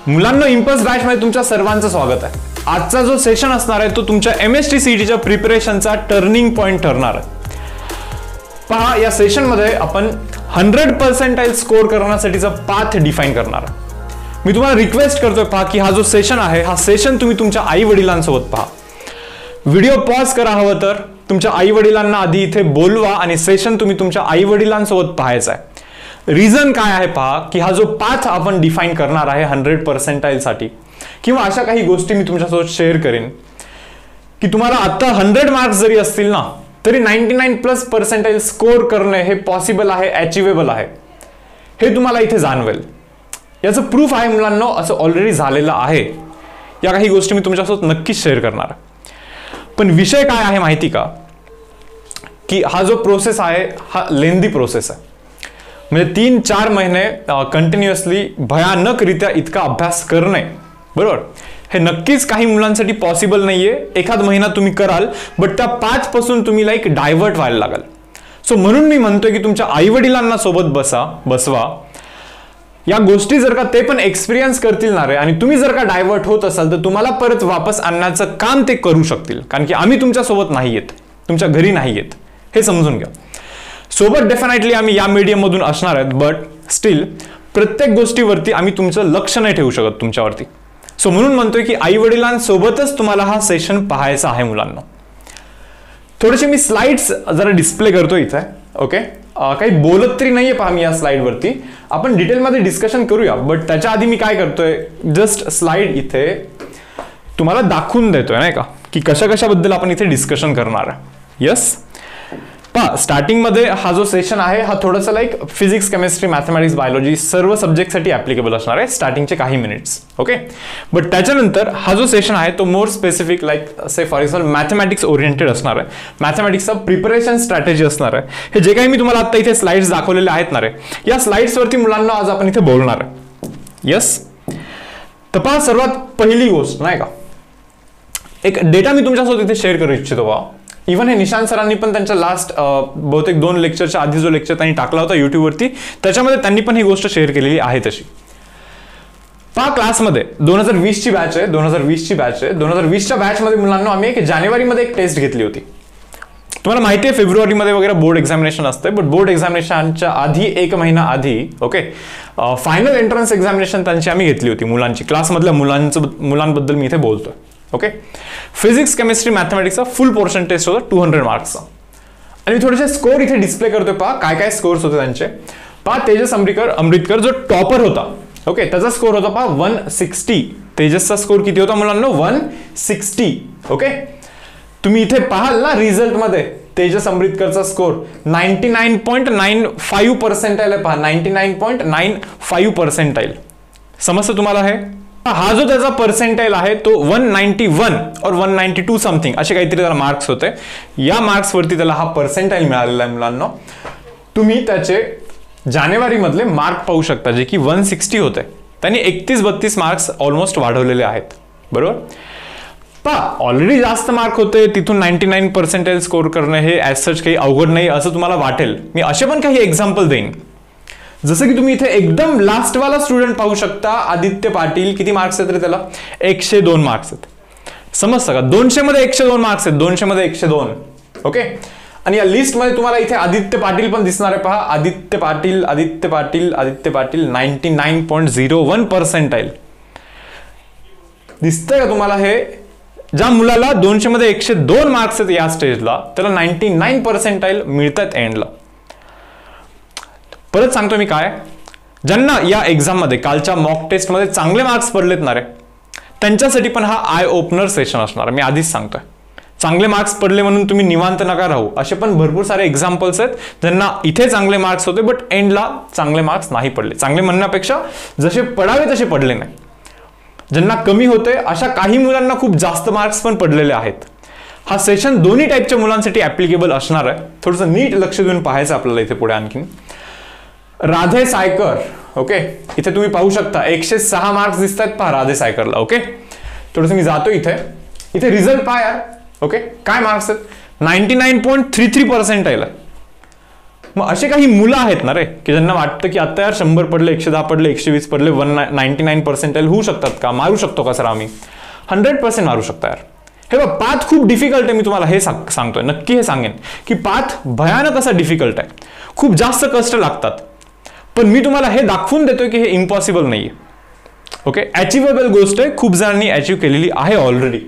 मुलांनो, impulse batch मध्ये तुमच्या सर्वांचं स्वागत आहे। आजचा जो सेशन असणार आहे तो तुमच्या MST CETच्या प्रिपरेशनचा टर्निंग पॉइंट ठरणार आहे। पहा, या सेशन मध्ये आपण 100% स्कोर करण्यासाठीचा पाथ डिफाइन करणार आहे। मी तुम्हाला रिक्वेस्ट करतोय पहा की हा जो सेशन आहे हा सेशन तुम्ही तुमच्या आई वडिलांसोबत पहा। व्हिडिओ पॉज करा, हवं तर तुमच्या आई वडिलांना आधी इथे बोलवा आणि सेशन तुम्ही तुमच्या आई वडिलांसोबत पाहायचा आहे। रिझन काय आहे पहा की हा जो पाथ आपण डिफाइन करणार आहे 100% साठी किंवा अशा काही गोष्टी मी तुमच्यासोबत शेअर करेन की तुम्हाला आता 100 मार्क्स जरी असतील ना तरी 99+ स्कोर करणे हे पॉसिबल आहे, अचिवेबल आहे, हे तुम्हाला इथे जाणवेल। याचं प्रूफ आहे मुलांनो, असं ऑलरेडी झालेलं आहे। या काही गोष्टी मी तुमच्यासोबत नक्कीच शेअर करणार आहे। पण विषय काय आहे माहिती का की हा जो प्रोसेस आहे हा लेंदी प्रोसेस आहे। म्हणजे 3-4 महिने कंटिन्युअसली भयानकरित्या इतका अभ्यास करणे, बरोबर, हे नक्कीच काही मुलांसाठी पॉसिबल नाहीये। एखाद महिना तुम्ही कराल बट त्या 5 पासून तुम्ही लाईक डायव्हर्ट व्हायला लागाल। सो म्हणून मी म्हणतोय की तुमच्या आई वडिलांना सोबत बसवा। या गोष्टी जर का ते पण एक्सपिरियन्स करतील ना रे, आणि तुम्ही जर का डायव्हर्ट होत असाल तर तुम्हाला परत वापस आणण्याचं काम ते करू शकतील, कारण की आम्ही तुमच्या सोबत नाही येत, तुमच्या घरी नाही येत, हे समजून घ्या। सोबत डेफिनेटली आम्ही या मीडियम मधून असणार आहेत, बट स्टील प्रत्येक गोष्टीवरती आम्ही तुमचं लक्ष नाही ठेवू शकत तुमच्यावरती। सो म्हणून म्हणतोय की आई वडिलांसोबतच तुम्हाला हा सेशन पाहायचा आहे मुलांना। थोडेसे मी स्लाइड्स जरा डिस्प्ले करतो इथे, ओके। काही बोलत तरी नाहीये पहा मी या स्लाइड वरती, आपण डिटेलमध्ये डिस्कशन करूया, बट त्याच्या आधी मी काय करतोय, जस्ट स्लाइड इथे तुम्हाला दाखवून देतोय नाही का की कशा कशाबद्दल आपण इथे डिस्कशन करणार आहे। यस, पहा, स्टार्टिंग मध्ये हा जो सेशन आहे हा थोडासा like physics, chemistry, mathematics, biology सर्व सब्जेक्टसाठी ऍप्लिकेबल असणार आहे स्टार्टिंगचे काही मिनिट्स, ओके। बट त्याच्यानंतर हा जो सेशन आहे तो more specific like say for example mathematics oriented असणार आहे। मॅथमॅटिक्सचा प्रिपरेशन स्ट्रॅटेजी असणार आहे। हे जे काही मी तुम्हाला आता इथे स्लाइड्स दाखवलेले आहेत ना रे, या स्लाइड्स वरती मुलांना आज आपण इथे बोलणार आहे। यस, तर पहा, सर्वात पहिली गोष्ट नाही का, एक डेटा मी तुमच्यासोबत इथे शेअर करू इच्छितो बा। इव्हन हे निशांत सरांनी पण त्यांच्या लास्ट बहुतेक 2 लेक्चरच्या आधी जो लेक्चर त्यांनी टाकला होता युट्यूबवरती, त्याच्यामध्ये त्यांनी पण ही गोष्ट शेअर केलेली आहे तशी। पहा, क्लासमध्ये 2020ची बॅच आहे, 2020च्या बॅचमध्ये मुलांना आम्ही एक जानेवारीमध्ये एक टेस्ट घेतली होती। तुम्हाला माहिती आहे फेब्रुवारीमध्ये वगैरे बोर्ड एक्झामिनेशन असते, बट बोर्ड एक्झामिनेशनच्या आधी 1 महिना आधी, ओके, फायनल एंट्रन्स एक्झामिनेशन त्यांची आम्ही घेतली होती मुलांची। क्लासमधल्या मुलांबद्दल मी इथे बोलतोय, ओके। फिजिक्स, केमिस्ट्री, मॅथमॅटिक्सचा फुल पोर्शन टेस्ट होता 200 मार्क्सचा। आणि मी थोडेसे स्कोर इथे डिस्प्ले करतोय, पहा काय काय स्कोर्स होते त्यांचे। पहा, तेजस अमृतकर जो टॉपर होता, ओके, त्याचा स्कोर होता पहा 160। तेजसचा स्कोर किती होता मुलांना? 160, ओके। तुम्ही इथे पाहाल ना रिझल्ट मध्ये तेजस अमृतकरचा स्कोर 99.95 पर्सेंटाइल आहे, पहा 99.95 पर्सेंटाइल। समजतं तुम्हाला हे? हा जो त्याचा पर्सेंटाइल आहे तो 191 और 192 समथिंग असे काहीतरी त्याला मार्क्स होते। या मार्क्स वरती त्याला हा पर्सेंटाइल मिळालेला आहे मुलांना। तुम्ही त्याचे जानेवारी मधले मार्क पाहू शकता जे की 160 होते, त्यांनी 31-32 मार्क्स ऑलमोस्ट वाढवलेले आहेत, बरोबर। पहा, ऑलरेडी जास्त मार्क होते, तिथून 99% स्कोर करणे हे ॲज सच काही अवघड नाही असं तुम्हाला वाटेल। मी असे पण काही एक्झाम्पल देईन, जसं की तुम्ही इथे एकदम लास्ट वाला स्टुडंट पाहू शकता, आदित्य पाटील। किती मार्क्स आहेत रे त्याला? 102 मार्क्स आहेत। समजतं का? 200 मध्ये 102 मार्क्स आहेत, 200 मध्ये 102, ओके। आणि या लिस्ट मध्ये तुम्हाला इथे आदित्य पाटील पण दिसणार आहे, पहा आदित्य पाटील 99.01 पर्सेंटाइल। दिसतंय का तुम्हाला हे? ज्या मुलाला 200 मध्ये 102 मार्क्स आहेत या स्टेजला, त्याला 99 पर्सेंटाइल मिळतात एंडला। परत सांगतो मी काय, ज्यांना या एक्झाम मध्ये कालच्या मॉक टेस्ट मध्ये चांगले मार्क्स पडलेत ना रे, त्यांच्यासाठी पण हा आय ओपनर सेशन असणार। मी आधीच सांगतोय, चांगले मार्क्स पडले म्हणून तुम्ही निवांत नका राहू। असे पण भरपूर सारे एक्झाम्पल्स आहेत ज्यांना इथे चांगले मार्क्स होते बट एंडला चांगले मार्क्स नाही पडले। चांगले म्हणण्यापेक्षा जसे पडावे तसे पडले नाही। ज्यांना कमी होते अशा काही मुलांना खूप जास्त मार्क्स पण पडलेले आहेत। हा सेशन दोन्ही टाईपच्या मुलांसाठी ऍप्लिकेबल असणार आहे। थोडंसं नीट लक्ष देऊन पाहायचं आपल्याला इथे पुढे आणखीन। राधे सायकर, ओके, इथे तुम्ही पाहू शकता 106 मार्क्स दिसतात पहा राधे सायकरला, ओके। थोडंसं मी जातो इथे रिझल्ट पहा यार, ओके। काय मार्क्स आहेत? 99.33 पर्सेंटाइल आहे, मग असे काही मुलं आहेत ना रे की ज्यांना वाटतं की आता यार 100 पडले, 110 पडले, 120 पडले, 199% होऊ शकतात का, मारू शकतो का सर आम्ही? 100% मारू शकता यार. हे बघ, पाथ खूप डिफिकल्ट आहे, मी तुम्हाला हे सांगतोय, नक्की हे सांगेन की पाथ भयानक असा डिफिकल्ट आहे, खूप जास्त कष्ट लागतात, पण मी तुम्हाला हे दाखवून देतोय की हे इम्पॉसिबल नाहीये. ओके, अचिवेबल गोष्ट आहे, खूप जणांनी अचीव केलेली आहे ऑलरेडी.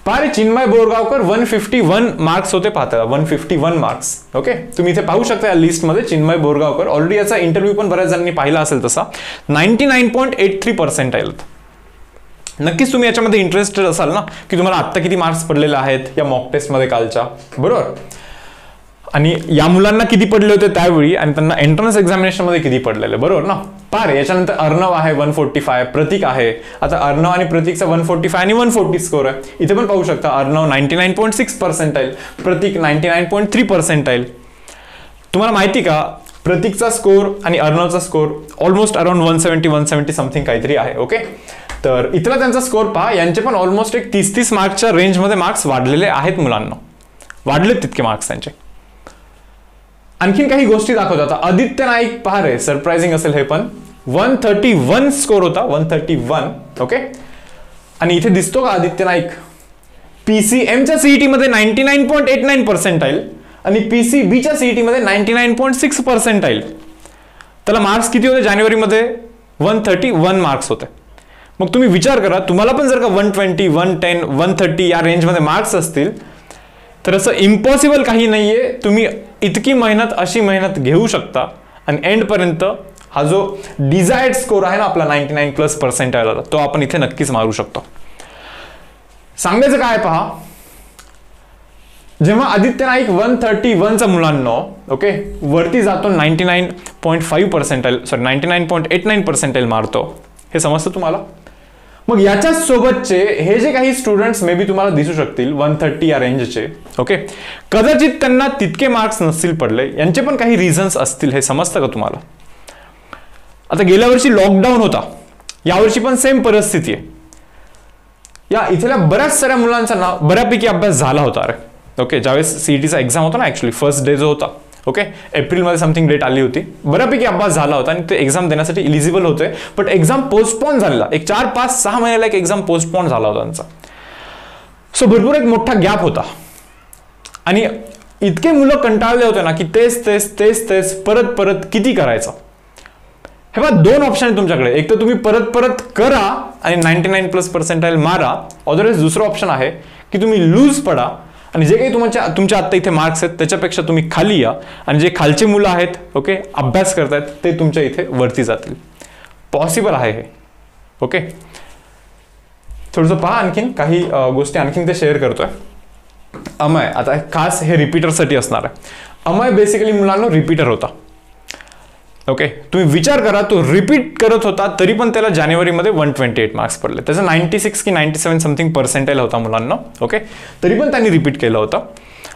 पारे चिन्मय बोरगावकर 151 मार्क्स होते, पाहता 151 मार्क्स. ओके, तुम्ही इथे पाहू शकता या लिस्टमध्ये चिन्मय बोरगावकर, ऑलरेडी याचा इंटरव्ह्यू पण बऱ्याच जणांनी पाहिला असेल तसा. 99.83% नक्कीच तुम्ही याच्यामध्ये इंटरेस्टेड असाल ना की तुम्हाला आत्ता किती मार्क्स पडलेले आहेत या मॉक टेस्टमध्ये कालच्या, बरोबर, आणि या मुलांना किती पडले होते त्यावेळी आणि त्यांना एंट्रन्स एक्झामिनेशनमध्ये किती पडलेले, बरोबर ना. पारे याच्यानंतर अर्णव आहे 145, प्रतीक आहे. आता अर्णव आणि प्रतीकचा 145 आणि 140 स्कोर आहे. इथे पण पाहू शकता अर्णव 99.6%, प्रतीक 99.3%. तुम्हाला माहिती का प्रतीकचा स्कोर आणि अर्णवचा स्कोर ऑलमोस्ट अराउंड 170 समथिंग काहीतरी आहे. ओके, तर इथला त्यांचा स्कोर पहा, यांचे पण ऑलमोस्ट एक 30 मार्क्सच्या रेंजमध्ये मार्क्स वाढलेले आहेत मुलांना, वाढलेत तितके मार्क्स त्यांचे. आणखीन काही गोष्टी दाखवतात. आदित्य नाईक पहा रे, सरप्राइझिंग असेल हे पण, 131 स्कोर होता, 131. ओके, आणि इथे दिसतो का आदित्य नाईक पीसीएमच्या सीईटी मध्ये 99.89% आणि पीसीबीच्या सीईटी मध्ये 99.6%. त्याला मार्क्स किती होते जानेवारीमध्ये? 131 मार्क्स होते. मग तुम्ही विचार करा, तुम्हाला पण जर का 120, 110, 130 या रेंजमध्ये मार्क्स असतील तर असं इम्पॉसिबल काही नाहीये. तुम्ही इतकी मेहनत, अशी मेहनत घेऊ शकता आणि एंड पर्यंत हा जो डिझायर्ड स्कोर आहे ना आपला 99+% तो आपण इथे नक्कीच मारू शकतो. सांगायचं काय पहा, जेव्हा आदित्य नाईक 131चा मुलांना ओके वरती जातो 99.89% मारतो, हे समजतं तुम्हाला. मग याच्या सोबतचे हे जे काही स्टुडंट्स मे बी तुम्हाला दिसू शकतील 130 या रेंजचे, ओके, कदाचित त्यांना तितके मार्क्स नसतील पडले, यांचे पण काही रिझन्स असतील, हे समजतं का तुम्हाला. आता गेल्या वर्षी लॉकडाऊन होता, यावर्षी पण सेम परिस्थिती आहे. या इथल्या बऱ्याच साऱ्या मुलांचा ना बऱ्यापैकी अभ्यास झाला होता रे. ओके, ज्यावेळेस सीईटीचा एक्झाम होता ना, ऍक्च्युली फर्स्ट डे जो होता, ओके, एप्रिलमध्ये समथिंग डेट आली होती, बऱ्यापैकी अभ्यास झाला होता आणि ते एक्झाम देण्यासाठी इलिजिबल होते, बट एक्झाम पोस्टपोन झालेला, एक 4-5-6 महिन्याला एक एक्झाम पोस्टपोन झाला होता त्यांचा. सो भरपूर एक मोठा गॅप होता आणि इतके मुलं कंटाळले होते ना की तेच तेच तेच तेच परत परत किती करायचं. हे बघा, 2 ऑप्शन आहेत तुमच्याकडे, एक तर तुम्ही परत परत करा आणि 99+% मारा, अदरवाईज दुसरं ऑप्शन आहे की तुम्ही लूज पडा आणि जे काही तुमच्या आत्ता इथे मार्क्स आहेत त्याच्यापेक्षा तुम्ही खाली या आणि जे खालचे मुलं आहेत ओके अभ्यास करतायत ते तुमच्या इथे वरती जातील. पॉसिबल आहे हे. ओके, थोडंसं पहा, आणखीन काही गोष्टी आणखीन ते शेअर करतोय. अमय, आता खास हे रिपीटरसाठी असणार आहे. अमय बेसिकली मुलांना रिपीटर होता. ओके, तुम्ही विचार करा, तो रिपीट करत होता तरी पण त्याला जानेवारीमध्ये 128 मार्क्स पडले. त्याचं 96 की 97 समथिंग पर्सेंटाईल होता मुलांना. ओके, तरी पण त्यांनी रिपीट केलं होतं.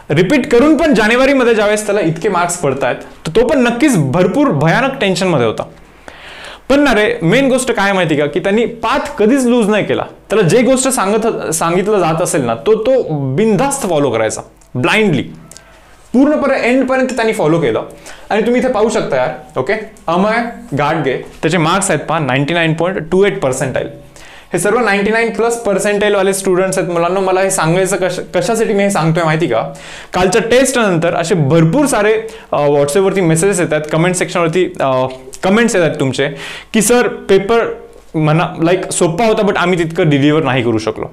रिपीट करून पण जानेवारीमध्ये ज्यावेळेस त्याला इतके मार्क्स पडतायत तर तो पण नक्कीच भरपूर भयानक टेन्शनमध्ये होता. पण ना रे, मेन गोष्ट काय माहिती का की त्यांनी पाथ कधीच लूज नाही केला. त्याला जे गोष्ट सांगितलं जात असेल ना तो बिनधास्त फॉलो करायचा, ब्लाइंडली, पूर्णपणे एंड पर्यंत त्यांनी फॉलो केलं. आणि तुम्ही इथे पाहू शकता यार, ओके, अमय गाडगे त्याचे मार्क्स आहेत पहा 99.28%. हे सर्व 99+% वाले स्टुडंट्स आहेत मुलांना. मला हे सांगायचं कशासाठी मी हे सांगतोय माहिती का, कालच्या टेस्ट नंतर असे भरपूर सारे व्हॉट्सअपवरती मेसेजेस येतात, कमेंट सेक्शनवरती कमेंट्स येतात तुमचे की सर पेपर म्हणा लाईक सोपा होता बट आम्ही तितकं डिलिव्हर नाही करू शकलो.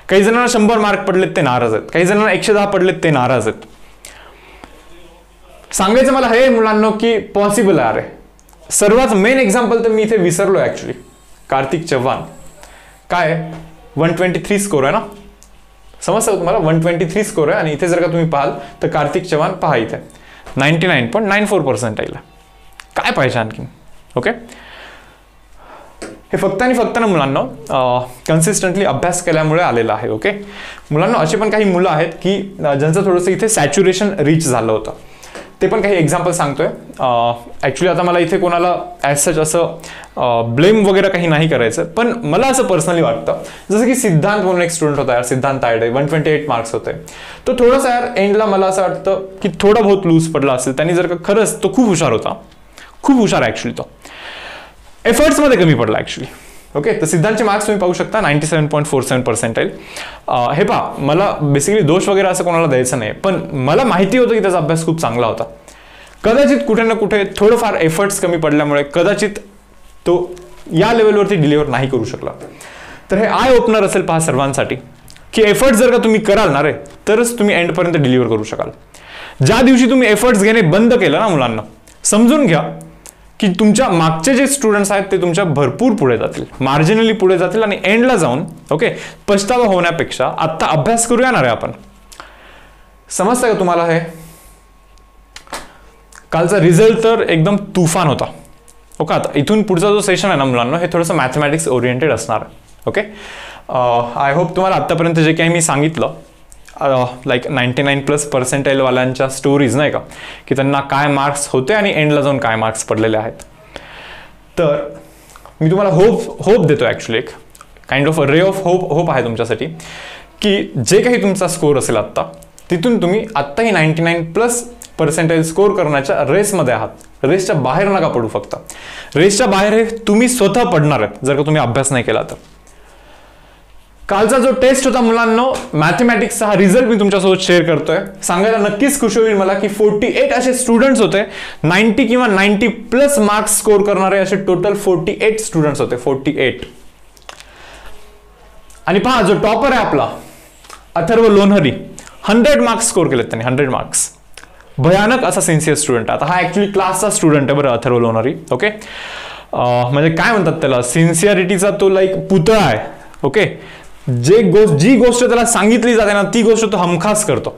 काही जणांना 100 मार्क पडलेत ते नाराज आहेत, काही जणांना 110 पडलेत ते नाराज आहेत. सांगायचं मला हे मुलांना की पॉसिबल आहे. सर्वात मेन एक्झाम्पल तर मी इथे विसरलो ऍक्च्युली, कार्तिक चव्हाण. काय 123 स्कोर आहे ना, समजतं तुम्हाला, 123 स्कोर आहे. आणि इथे जर का तुम्ही पाहाल तर कार्तिक चव्हाण पहा इथे 99.94% काय पाहिजे आणखीन. ओके, हे फक्त आणि फक्त ना मुलांना कन्सिस्टंटली अभ्यास केल्यामुळे आलेलं आहे. ओके, मुलांना असे पण काही मुलं आहेत की ज्यांचं थोडंसं इथे सॅच्युरेशन रीच झालं होतं. ते पण काही एक्झाम्पल सांगतोय. ॲक्च्युली आता मला इथे कोणाला ॲज सच असं ब्लेम वगैरे काही नाही करायचं, पण मला असं पर्सनली वाटतं, जसं की सिद्धांत म्हणून एक स्टुडंट होता यार, सिद्धांत तायडे, 128 मार्क्स होते. तो थोडासा यार एंडला मला असं वाटतं की थोडा बहुत लूज पडला असेल. त्यांनी जर का खरंच तो खूप हुशार होता, खूप हुशार ॲक्च्युली, तो एफर्ट्समध्ये कमी पडला ॲक्च्युली. ओके, तर सिद्धांतचे मार्क्स तुम्ही पाहू शकता 97.47%. हे पहा, मला बेसिकली दोष वगैरे असं कोणाला द्यायचं नाही, पण मला माहिती होतं की त्याचा अभ्यास खूप चांगला होता. कदाचित कुठे ना कुठे थोडंफार एफर्ट्स कमी पडल्यामुळे कदाचित तो या लेवलवरती डिलिव्हर नाही करू शकला. तर हे आय ओपनर असेल पहा सर्वांसाठी, की एफर्ट्स जर का तुम्ही कराल ना रे, तरच तुम्ही एंडपर्यंत डिलिव्हर करू शकाल. ज्या दिवशी तुम्ही एफर्ट्स घेणे बंद केलं ना मुलांना, समजून घ्या की तुमच्या मागचे जे स्टुडंट्स आहेत ते तुमच्या भरपूर पुढे जातील, मार्जिनली पुढे जातील, आणि एंडला जाऊन ओके पछतावा होण्यापेक्षा आत्ता अभ्यास करूया ना रे आपण. समजतं का तुम्हाला हे? कालचा रिझल्ट तर एकदम तुफान होता. ओके, आता इथून पुढचा जो सेशन आहे ना मुलांना, हे थोडंसं मॅथमॅटिक्स ओरिएंटेड असणार आहे. ओके, आय होप तुम्हाला आत्तापर्यंत जे काही मी सांगितलं, लाईक 99+ वाल्यांच्या स्टोरीज नाही का, की त्यांना काय मार्क्स होते आणि एंडला जाऊन काय मार्क्स पडलेले आहेत. तर मी तुम्हाला होप देतो ॲक्च्युली, एक kind of ray of hope आहे तुमच्यासाठी, की जे काही तुमचा स्कोर असेल आत्ता, तिथून तुम्ही आत्ताही 99+ स्कोर करण्याच्या रेसमध्ये आहात. रेसच्या बाहेर नका पडू. फक्त रेसच्या बाहेर हे तुम्ही स्वतः पडणार आहेत जर का तुम्ही अभ्यास नाही केला तर. कालचा जो टेस्ट होता मुलांना मॅथमॅटिक्सचा, हा रिझल्ट मी तुमच्यासोबत शेअर करतोय. सांगायला नक्कीच खुशी होईल मला की 48 असे स्टुडंट्स होते, 90 किंवा 90+ मार्क्स स्कोर करणारे असे टोटल 48 स्टुडंट्स होते. 48. आणि पहा, जो टॉपर आहे आपला अथर्व लोणहरी, 100 मार्क्स स्कोर केलेत त्यांनी. 100 मार्क्स. भयानक असा सिन्सियर स्टुडंट आहे. आता हा ऍक्च्युली क्लासचा स्टुडंट आहे बरं, अथर्व लोणहरी. ओके, म्हणजे काय म्हणतात त्याला, सिन्सिअरिटीचा तो लाईक पुतळा आहे. ओके, जी गोष्ट त्याला सांगितली जाते ना, ती गोष्ट तो हमखास करतो.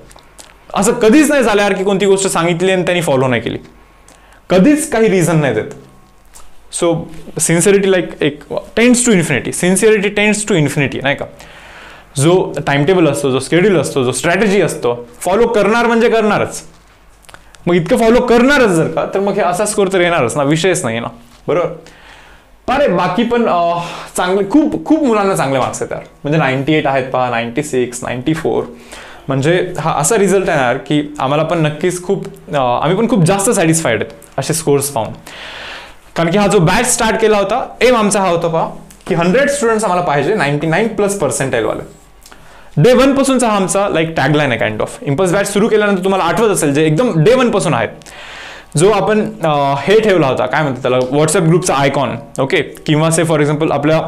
असं कधीच नाही झालं यार की कोणती गोष्ट सांगितली आणि त्यांनी फॉलो नाही केली. कधीच काही रिझन नाही देत. सो सिन्सिअरिटी लाईक एक tends to infinity. Sincerity tends to infinity, नाही का. जो टाइम टेबल असतो, जो शेड्यूल असतो, जो स्ट्रॅटेजी असतो, फॉलो करणार म्हणजे करणारच. मग इतकं फॉलो करणारच जर का, तर मग हे असा स्कोर तर येणारच ना, विषयच नाही ना, बरोबर. अरे बाकी पण चांगले खूप मुलांना चांगले मार्क्स आहेत यार. म्हणजे 98 आहेत पहा, 96, 94. म्हणजे हा असा रिझल्ट आहे यार की आम्हाला पण नक्कीच आम्ही पण खूप जास्त सॅटिस्फाईड आहेत असे स्कोर्स पाहून. कारण की हा जो बॅच स्टार्ट केला होता, एम आमचा हा होता पहा, की 100 स्टुडंट्स आम्हाला पाहिजे 99+ वाले. डे 1 पासूनचा हा आमचा लाईक टॅगलाईन आहे काइंड ऑफ. इम्पल्स बॅच सुरू केल्यानंतर तुम्हाला आठवत असेल, जे एकदम डे 1 पासून आहेत, जो आपण हे ठेवला होता, काय म्हणतात त्याला, व्हॉट्सअप ग्रुपचा आयकॉन. ओके, किंवा से फॉर एक्झाम्पल आपल्या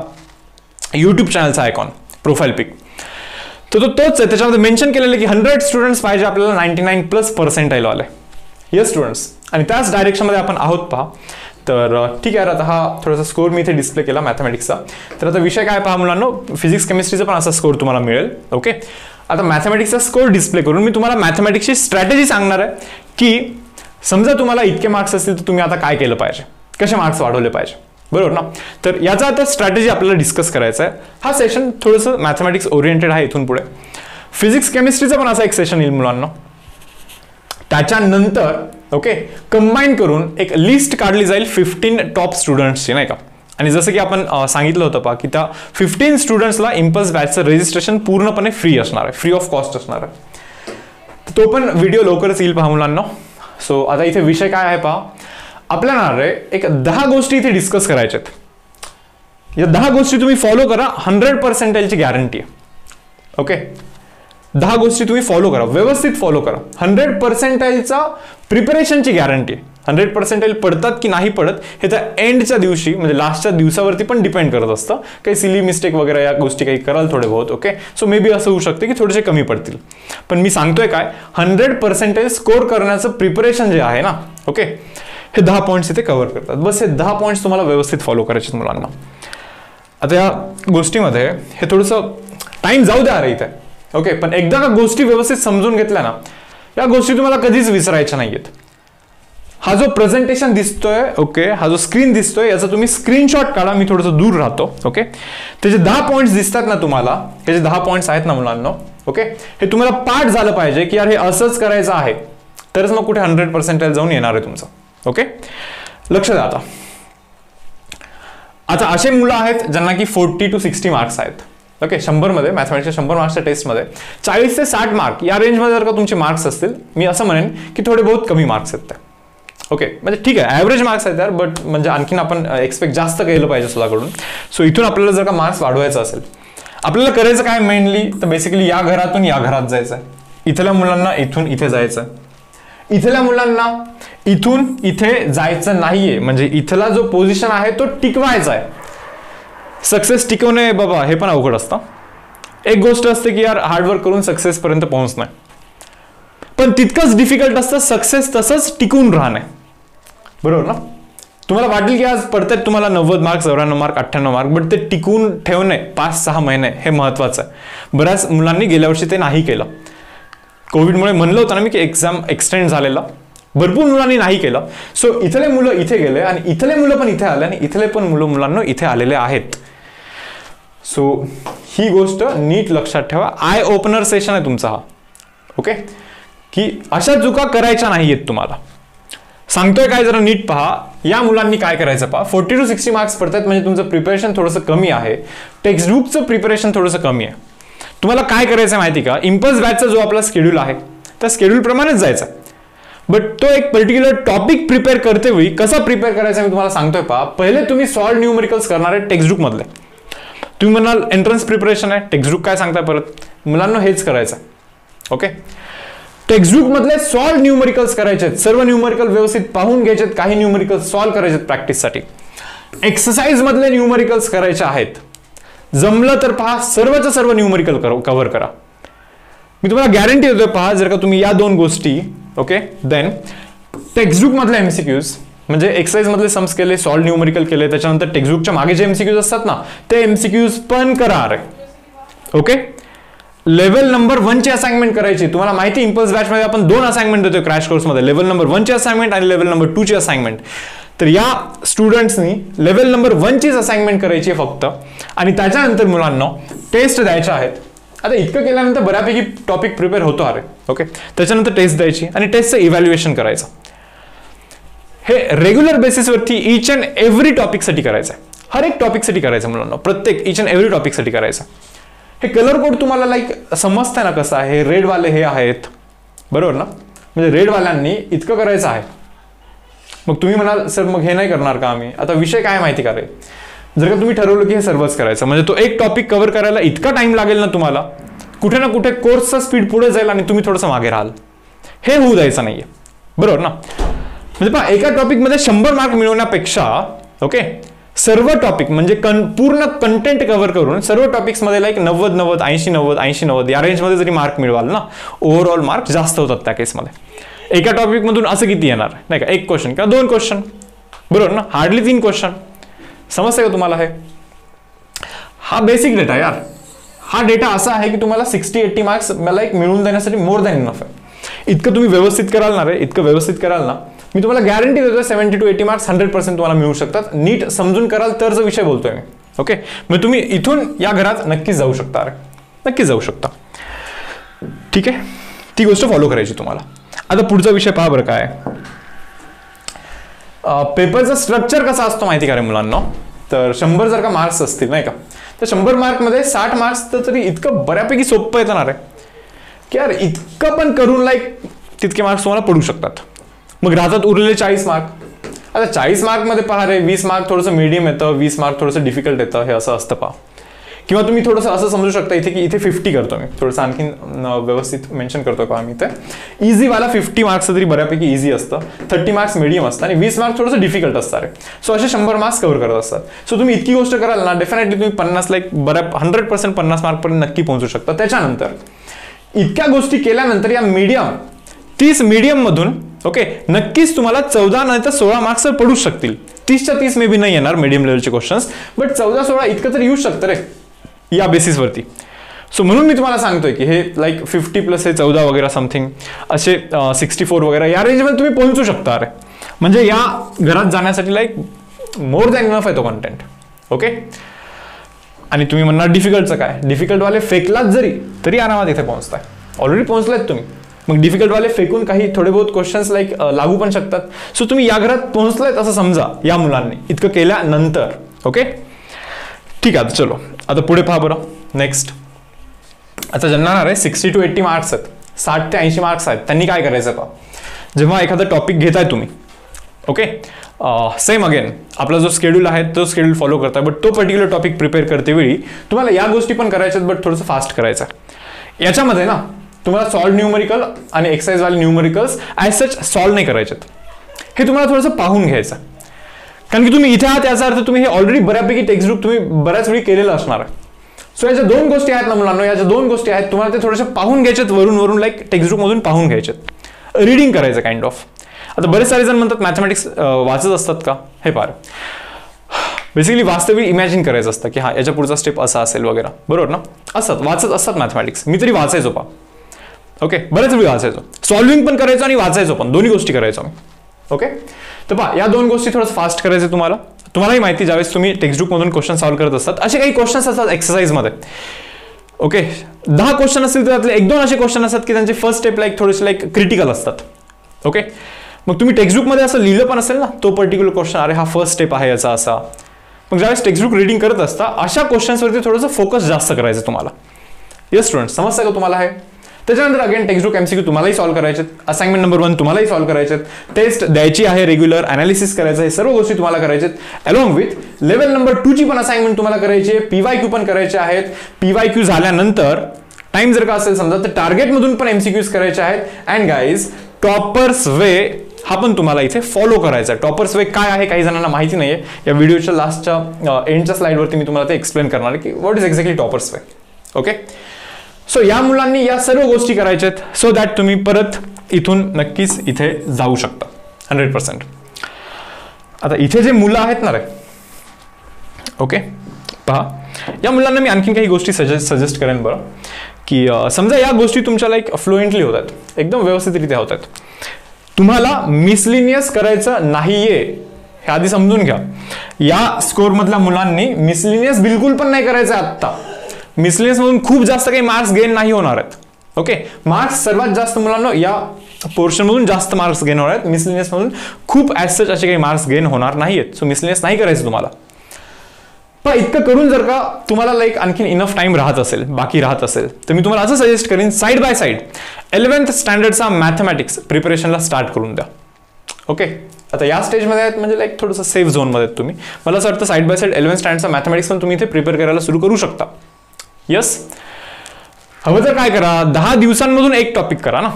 यूट्यूब चॅनलचा आयकॉन, प्रोफाईल पिक, तर तो तोच आहे. त्याच्यामध्ये मेन्शन केलेलं की 100 स्टुडंट्स पाहिजे आपल्याला 99+ वाले. येस स्टुडंट्स, आणि त्याच डायरेक्शनमध्ये आपण आहोत पहा. तर ठीक आहे, आता हा थोडासा स्कोर मी इथे डिस्प्ले केला मॅथमॅटिक्सचा. तर आता विषय काय पहा मुलांना, फिजिक्स केमिस्ट्रीचा पण असा स्कोर तुम्हाला मिळेल. ओके, आता मॅथमॅटिक्सचा स्कोर डिस्प्ले करून मी तुम्हाला मॅथमॅटिक्सची स्ट्रॅटेजी सांगणार आहे, की समजा तुम्हाला इतके मार्क्स असतील तर तुम्ही आता काय केलं पाहिजे, कसे मार्क्स वाढवले पाहिजे, बरोबर ना. तर याचा आता स्ट्रॅटेजी आपल्याला डिस्कस करायचा आहे. हा सेशन थोडंसं मॅथमॅटिक्स ओरिएंटेड आहे. इथून पुढे फिजिक्स केमिस्ट्रीचा पण असा एक सेशन येईल मुलांना. त्याच्यानंतर ओके कंबाईन करून एक लिस्ट काढली जाईल 15 टॉप स्टुडंट्सची, नाही का. आणि जसं की आपण सांगितलं होतं पहा, की त्या 15 स्टुडंट्सला इम्पल्स बॅचचं रजिस्ट्रेशन पूर्णपणे फ्री असणार आहे, फ्री ऑफ कॉस्ट असणार आहे. तो पण व्हिडिओ लवकरच येईल पहा मुलांना. सो आता इथे विषय काय आहे पहा, आपल्याला रे एक 10 गोष्टी इथे डिस्कस करायच्या आहेत. या 10 गोष्टी तुम्ही फॉलो करा, 100% गॅरंटी आहे. ओके, 10 गोष्टी तुम्ही फॉलो करा, व्यवस्थित फॉलो करा. 100% प्रिपरेशनची गॅरंटी. 100% पडतात की नाही पडत हे तर एंडच्या दिवशी म्हणजे लास्टच्या दिवसावरती पण डिपेंड करत असतं. काही सिली मिस्टेक वगैरे या गोष्टी काही कराल थोडे बहुत. ओके, सो मे बी असं होऊ शकते की थोडेसे कमी पडतील. पण मी सांगतोय काय, 100% स्कोर करण्याचं प्रिपरेशन जे आहे ना, ओके, हे 10 पॉईंट्स इथे कव्हर करतात. बस हे 10 पॉईंट्स तुम्हाला व्यवस्थित फॉलो करायचे मुलांना. आता या गोष्टीमध्ये हे थोडंसं टाइम जाऊ द्या रे इथे. ओके, पण एकदा का गोष्टी व्यवस्थित समजून घेतल्या ना, या गोष्टी तुम्हाला कधीच विसरायच्या नाहीयेत. हा जो प्रेझेंटेशन दिसतोय, ओके, हा जो स्क्रीन दिसतोय, याचा तुम्ही स्क्रीनशॉट काढा. मी थोडंसं दूर राहतो. ओके, त्याचे 10 पॉईंट्स दिसतात ना तुम्हाला, हे जे 10 पॉईंट्स आहेत ना मुलांना, ओके, हे तुम्हाला पाठ झालं पाहिजे की यार हे असंच करायचं आहे. तरच मग कुठे 100% जाऊन येणार आहे तुमचं. ओके, लक्ष द्या. आता असे मुलं आहेत ज्यांना की 40 to 60 मार्क्स आहेत. ओके, 100 मध्ये मॅथमॅटिक्सच्या 100 मार्क्सच्या टेस्टमध्ये 40 ते 60 मार्क या रेंजमध्ये जर का तुमचे मार्क्स असतील, मी असं म्हणेन की थोडे बहुत कमी मार्क्स आहेत ते. ओके, म्हणजे ठीक आहे, ॲव्हरेज मार्क्स आहेत यार, बट म्हणजे आणखीन आपण एक्सपेक्ट जास्त केलं पाहिजे स्वतःकडून. सो इथून आपल्याला जर का मार्क्स वाढवायचं असेल, आपल्याला करायचं काय मेनली, तर बेसिकली या घरातून या घरात जायचं आहे. इथल्या मुलांना इथून इथे जायचं आहे. इथल्या मुलांना इथून इथे जायचं नाहीये, म्हणजे इथला जो पोझिशन आहे तो टिकवायचा आहे. सक्सेस टिकवणे बाबा हे पण अवघड असतं. एक गोष्ट असते की यार हार्डवर्क करून सक्सेस पर्यंत पोहोचणं, पण तितकंच डिफिकल्ट असतं सक्सेस तसंच टिकून राहणे. बरोबर ना? तुम्हाला वाटेल की आज पडतात तुम्हाला 90 मार्क, 94 मार्क, 98 मार्क, बट ते टिकून ठेवणे 5-6 महिने हे महत्वाचं आहे. बऱ्याच मुलांनी गेल्या वर्षी ते नाही केलं. कोविडमुळे म्हणलं होतं ना मी की एक्झाम एक्सटेंड झालेला, भरपूर मुलांनी नाही केलं. सो इथले मुलं इथे गेले आणि इथले मुलं पण इथे आले आणि इथले पण मुलांना इथे आलेले आहेत. सो ही गोष्ट नीट लक्षात ठेवा. आय ओपनर सेशन आहे तुमचा हा. ओके, की अशा चुका करायच्या नाहीयेत तुम्हाला. सांगतोय काय जरा नीट पहा. या मुलांनी काय करायचं पहा. 40 to 60 मार्क्स पडतात म्हणजे तुमचं प्रिपरेशन थोडंसं कमी आहे. टेक्स्टबुकचं प्रिपरेशन थोडंसं कमी आहे. तुम्हाला काय करायचं माहिती का, इम्पल्स बॅचचा जो आपला शेड्यूल आहे त्या शेड्यूल प्रमाणेच जायचं. बट तो एक पर्टिक्युलर टॉपिक प्रिपेअर करते वेळी कसा प्रिपेअर करायचा मी तुम्हाला सांगतोय पहा. पहिले तुम्ही सॉल्व न्यूमरिकल्स करणार आहे टेक्स्टबुक मधले. तुम्ही म्हणाल एंट्रन्स प्रिपरेशन आहे, टेक्स्टबुक काय सांगताय परत. मुलांना हेच करायचं. ओके, टेक्स्टबुक मधले सॉल्व न्यूमरिकल्स करायचे आहेत. सर्व न्यूमरिकल व्यवस्थित पाहून घ्यायचे, काही न्यूमरिकल सॉल्व करायचे प्रॅक्टिससाठी. एक्सरसाइज मधले न्यूमरिकल्स करायचे आहेत. जमलं तर पहा सर्वचं सर्व न्यूमरिकल कव्हर करा. मी तुम्हाला गॅरंटी देतोय पहा, जर का तुम्ही या दोन गोष्टी ओके देन टेक्स्टबुक मधले एमसीक्यूज म्हणजे एक्सरसाइज मधले सम्स केले, सॉल्व न्यूमरिकल केले, त्याच्यानंतर टेक्स्टबुकच्या मागे जे एमसीक्यूज असतात ना ते एमसीक्यूज पण करा रे. ओके, लेवल नंबर 1 ची असाइनमेंट करायची. तुम्हाला माहिती इम्पल्स बॅच मध्ये आपण 2 असाइनमेंट देतोय क्रॅश कोर्स मध्ये, लेवल नंबर 1 ची असाइनमेंट आणि लेवल नंबर 2 ची असाइनमेंट. तर या स्टुडंट्सनी लेवल नंबर 1 चीच असाइनमेंट करायची आहे फक्त, आणि त्याच्यानंतर मुलांना टेस्ट द्यायच्या आहेत. आता इतकं केल्यानंतर बऱ्यापैकी टॉपिक प्रिपेअर होतो अरे. ओके, त्याच्यानंतर टेस्ट द्यायची आणि टेस्टचं इव्हॅल्युएशन करायचं. हे रेग्युलर बेसिसवरती इच अँड एव्हरी टॉपिकसाठी करायचं आहे. हर एक टॉपिकसाठी करायचं मुलांना, प्रत्येक इच अँड एव्हरी टॉपिकसाठी करायचं. हे कलर कोड तुम्हाला लाईक समजतंय ना कसं आहे. रेडवाले हे आहेत बरोबर ना, म्हणजे रेडवाल्यांनी इतकं करायचं आहे. मग तुम्ही म्हणाल सर मग हे नाही करणार का आम्ही. आता विषय काय माहिती का रे, जर का तुम्ही ठरवलं की हे सर्वच करायचं म्हणजे तो एक टॉपिक कव्हर करायला इतका टाइम लागेल ना तुम्हाला, कुठे ना कुठे कोर्सचा स्पीड पुढे जाईल आणि तुम्ही थोडंसं मागे राहाल. हे होऊ द्यायचं नाहीये. बरोबर ना, म्हणजे पहा एका टॉपिकमध्ये 100 मार्क मिळवण्यापेक्षा ओके सर्व टॉपिक म्हणजे पूर्ण कंटेंट कव्हर करून सर्व टॉपिक्समध्ये लाईक 90-90, 80-90, 80-90 या रेंजमध्ये जरी मार्क मिळवाल ना, ओव्हरऑल मार्क जास्त होतात त्या केसमध्ये. एका टॉपिक मधून असं किती येणार नाही का, 1 क्वेश्चन किंवा 2 क्वेश्चन. बरोबर ना, हार्डली 3 क्वेश्चन. समजतंय का तुम्हाला हे. हा बेसिक डेटा यार. हा डेटा असा आहे की तुम्हाला 60-80 मार्क्स मला एक मिळवून देण्यासाठी मोर दॅन इनफ आहे. इतकं तुम्ही व्यवस्थित कराल ना रे, इतकं व्यवस्थित कराल ना, मी तुम्हाला गॅरंटी देतोय 70 to 80 मार्क्स 100% तुम्हाला मिळू शकतात. नीट समजून कराल तर जो विषय बोलतोय मी. ओके, मग तुम्ही इथून या घरात नक्कीच जाऊ शकता, नक्कीच जाऊ शकता. ठीक आहे, ती गोष्ट फॉलो करायची तुम्हाला. आता पुढचा विषय पहा बरं काय. पेपरचा स्ट्रक्चर कसा असतो माहिती का रे मुलांना. तर 100 जर का मार्क्स असतील नाही का, तर 100 मार्कमध्ये 60 मार्क्स तर तरी इतकं बऱ्यापैकी सोपं येणार आहे की यार इतकं पण करून लाईक तितके मार्क्स तुम्हाला पडू शकतात. मग राहतात उरलेले 40 मार्क. आता 40 मार्कमध्ये पहा रे, 20 मार्क थोडंसं मीडियम येतं, 20 मार्क थोडंसं डिफिकल्ट येतं, हे असं असतं पहा. किंवा तुम्ही थोडंसं असं समजू शकता इथे की इथे 50 करतो मी, थोडंसं आणखीन व्यवस्थित मेन्शन करतो का आम्ही. इथे इझीवाला 50 मार्क्स तरी बऱ्यापैकी इझी असतं, 30 मार्क्स मीडियम असतं आणि 20 मार्क्स थोडंसं डिफिकल्ट असतं रे. सो असे 100 मार्क्स कव्हर करत असतात. सो तुम्ही इतकी गोष्ट कराल ना, डेफिनेटली तुम्ही 50 लाईक 100% 50 मार्कपर्यंत नक्की पोहोचू शकता. त्याच्यानंतर इतक्या गोष्टी केल्यानंतर या मीडियम 30 मीडियम मधून ओके नक्कीच तुम्हाला 14 नाही तर 16 मार्क्स पडू शकतील. 30च्या 30 मे बी नाही येणार मीडियम लेवलचे क्वेश्चन्स, बट 14-16 इतकं तरी येऊ शकतं रे या बेसिसवरती. सो म्हणून मी तुम्हाला सांगतोय की हे लाईक 50 प्लस हे 14 वगैरे समथिंग असे 64 वगैरे या रेंजमध्ये तुम्ही पोहोचू शकता रे. म्हणजे या घरात जाण्यासाठी लाईक मोर दॅन इनफ आहे तो कंटेंट. ओके, आणि तुम्ही म्हणणार डिफिकल्टचं काय, डिफिकल्टवाले फेकलात जरी तरी आरामात इथे पोहोचताय. ऑलरेडी पोहोचलात तुम्ही. मग डिफिकल्ट वाले फेकून काही थोडे बहुत क्वेश्चन्स लाईक लागू पण शकतात. सो तुम्ही या घरात पोहोचलायत असं समजा या मुलांनी इतकं केल्यानंतर. ओके ठीक आहे, चलो आता पुढे पहा बरं. नेक्स्ट आता ज्यांना आहे 60 to 80 मार्क्स आहेत, 60 ते 80 मार्क्स आहेत, त्यांनी काय करायचं पहा. जेव्हा एखादा टॉपिक घेताय तुम्ही, ओके सेम अगेन आपला जो स्केड्यूल आहे तो स्केड्यूल फॉलो करताय, बट तो पर्टिक्युलर टॉपिक प्रिपेअर करते वेळी तुम्हाला या गोष्टी पण करायच्यात, बट थोडंसं फास्ट करायचं. याच्यामध्ये ना तुम्हाला सॉल्व न्यूमरिकल आणि एक्सरसाइज वाले न्यूमरिकल्स ॲज सच सॉल्व नाही करायचेत. हे तुम्हाला थोडंसं पाहून घ्यायचं, कारण की तुम्ही इथे आहात याचा अर्थ तुम्ही हे ऑलरेडी बऱ्यापैकी टेक्स्टबुक तुम्ही बऱ्याच वेळी केलेलं असणार आहे. सो याच्या दोन गोष्टी आहेत ना मुलांना, याच्या दोन गोष्टी आहेत, तुम्हाला ते थोडेसे पाहून घ्यायच्यात, वरून लाईक टेक्स्टबुकमधून पाहून घ्यायच्यात, रीडिंग करायचं काइंड ऑफ. आता बरेच सारे जण म्हणतात मॅथमॅटिक्स वाचत असतात का, हे पार बेसिकली वास्तविक इमॅजिन करायचं असतं की हा याच्या पुढचा स्टेप असा असेल वगैरे, बरोबर ना. असतात वाचत असतात मॅथमॅटिक्स, मी तरी वाचायचो पा. ओके बऱ्याच वेळी वाचायचो, सॉल्विंग पण करायचो आणि वाचायचो पण, दोन्ही गोष्टी करायचो मी. ओके तर पहा या दोन गोष्टी थोडंसं फास्ट करायचं तुम्हाला. तुम्हालाही माहिती ज्यावेळेस तुम्ही टेक्स्टबुकमधून क्वेश्चन सॉल्व्ह करत असतात, असे काही क्वेश्चन्स असतात एक्सरसाइजमध्ये. ओके 10 क्वेश्चन असतील तर त्यातले 1-2 असे क्वेश्चन असतात की त्यांचे फर्स्ट स्टेप लाईक थोडेसे लाईक क्रिटिकल असतात. ओके मग तुम्ही टेक्स्टबुकमध्ये असं लिहिलं पण असेल ना तो पर्टिक्युलर क्वेश्चन, अरे हा फर्स्ट स्टेप आहे याचा असा. मग ज्यावेळेस टेक्स्टबुक रीडिंग करत असता अशा क्वेश्चन्सवरती थोडंसं फोकस जास्त करायचं तुम्हाला. येस स्टुडंट, समजतं का तुम्हाला हे. त्याच्यानंतर अगेन टेक्स्टबुक एमसीक्यू तुम्हालाही सॉल्व्ह करायचे, असाइनमेंट नंबर 1 तुम्हालाही सॉल्व्ह करायचे, टेस्ट द्यायची आहे रेग्युलर, अनालिसिस करायचं, हे सर्व गोष्टी तुम्हाला करायचे. अलॉंग विथ लेवल नंबर 2 ची पण असाइनमेंट तुम्हाला करायची आहे, पीवायक्यू पण करायचे आहेत. पीवायक्यू झाल्यानंतर टाइम जर का असेल समजा तर टार्गेटमधून पण एमसीक्यूज करायचे आहेत. अँड गाईज टॉपर्स वे हा पण तुम्हाला इथे फॉलो करायचा आहे. टॉपर्स वे काय आहे काही जणांना माहिती नाहीये. या व्हिडिओच्या लास्टच्या एंडच्या स्लाइडवरती मी तुम्हाला ते एक्सप्लेन करणार आहे की what is exactly toppers way. Okay so या मुलांनी या सर्व गोष्टी करायच्या आहेत सो दॅट तुम्ही परत इथून नक्कीच इथे जाऊ शकता 100%. आता इथे जे मुलं आहेत ना रे, ओके पहा या मुलांना मी आणखीन काही गोष्टी सजेस्ट करेन बरं. की समजा या गोष्टी तुमच्या लाईक फ्लुएंटली होतात, एकदम व्यवस्थितरित्या होतात, तुम्हाला मिसलिनियस करायचं नाहीये हे आधी समजून घ्या. या स्कोर मधल्या मुलांनी मिसलिनियस बिलकुल पण नाही करायचं आत्ता. मिसलिनियस मधून खूप जास्त काही मार्क्स गेन नाही होणार आहेत. ओके मार्क्स सर्वात जास्त मुलांना या पोर्शन मधून जास्त मार्क्स गेन होणार आहेत, मिसलिनियस मधून खूप ॲज सच असे काही मार्क्स गेन होणार नाहीयेत. सो मिसलिनियस नाही करायचं तुम्हाला. पण इतकं करून जर का तुम्हाला लाईक आणखीन इनफ टाइम राहत असेल, बाकी राहत असेल, तर मी तुम्हाला असं सजेस्ट करेन साइड बाय साइड 11th स्टँडर्डचा मॅथमॅटिक्स प्रिपरेशनला स्टार्ट करून द्या. ओके आता या स्टेजमध्ये आहेत म्हणजे लाईक थोडंसं सेफ झोनमध्ये आहेत तुम्ही. मला असं वाटतं साइड बाय साइड 11th स्टँडर्डचा मॅथमॅटिक्स पण तुम्ही इथे प्रिपेअर करायला सुरू करू शकता. यस हवं तर काय करा, 10 दिवसांमधून एक टॉपिक करा ना,